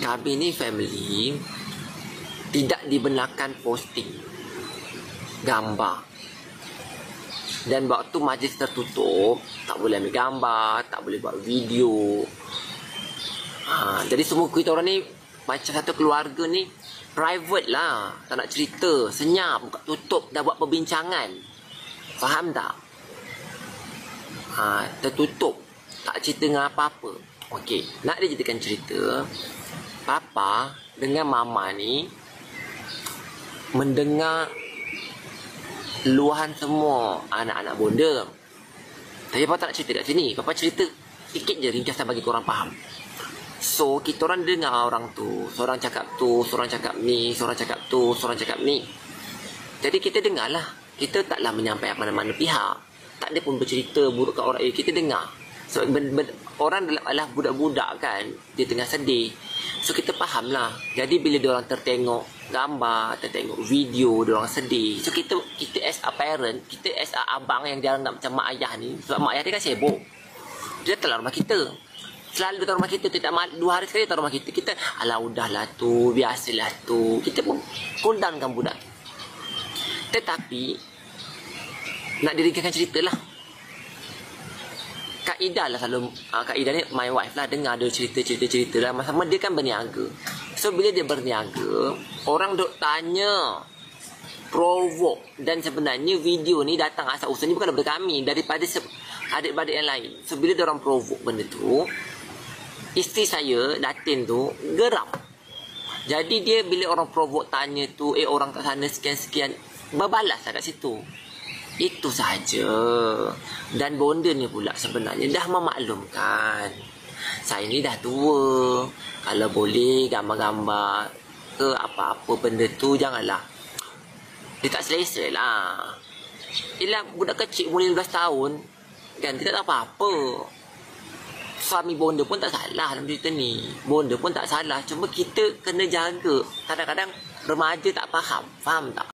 kami ni family tidak dibenarkan posting gambar. Dan waktu majlis tertutup, tak boleh ambil gambar, tak boleh buat video. Jadi semua kita orang ni macam satu keluarga ni private lah, tak nak cerita, senyap, buka tutup, dah buat perbincangan. Faham tak? Tertutup, tak cerita dengan apa-apa. Okey, nak dijadikan cerita, Papa dengan Mama ni mendengar luahan semua anak-anak bonda. Tapi Papa tak nak cerita kat sini. Papa cerita sikit je ringkasan bagi korang faham. So, kita orang dengar orang tu. Seorang cakap tu, seorang cakap ni, seorang cakap tu, seorang cakap ni. Jadi kita dengar lah. Kita taklah menyampaikan mana-mana pihak. Tak ada pun bercerita buruk kat orang. Kita dengar. So, orang adalah budak-budak kan. Dia tengah sedih. So, kita faham lah. Jadi, bila diorang tertengok gambar, tertengok video, diorang sedih. So, kita as a parent, kita as a abang yang jarang nak macam mak ayah ni. Sebab mak ayah dia kan sibuk. Dia datang rumah kita. Selalu datang rumah kita. Tidak 2 hari sekali datang rumah kita. Kita, alah udahlah tu, biasalah tu. Kita pun cool down kan budak. Tetapi, nak diringkaskan cerita lah. Kak Ida lah selalu, Kak Ida ni my wife lah, dengar dia cerita lah. Sama dia kan berniaga. So bila dia berniaga, orang duk tanya, provoke. Dan sebenarnya video ni datang asal usul ni bukan daripada kami, daripada adik-adik yang lain. So bila dia orang provoke benda tu, isteri saya, Datin tu, geram. Jadi dia bila orang provoke tanya tu, orang kat sana sekian-sekian, berbalas lah kat situ. Itu sahaja. Dan bonda ni pula sebenarnya dah memaklumkan, saya ni dah tua. Kalau boleh gambar-gambar ke apa-apa benda tu, janganlah. Dia tak selesa lah. Yelah, budak kecil umur 15 tahun kan, tidak tahu apa-apa. Suami bonda pun tak salah dalam cerita ni. Bonda pun tak salah. Cuma kita kena jaga. Kadang-kadang remaja tak faham. Faham tak?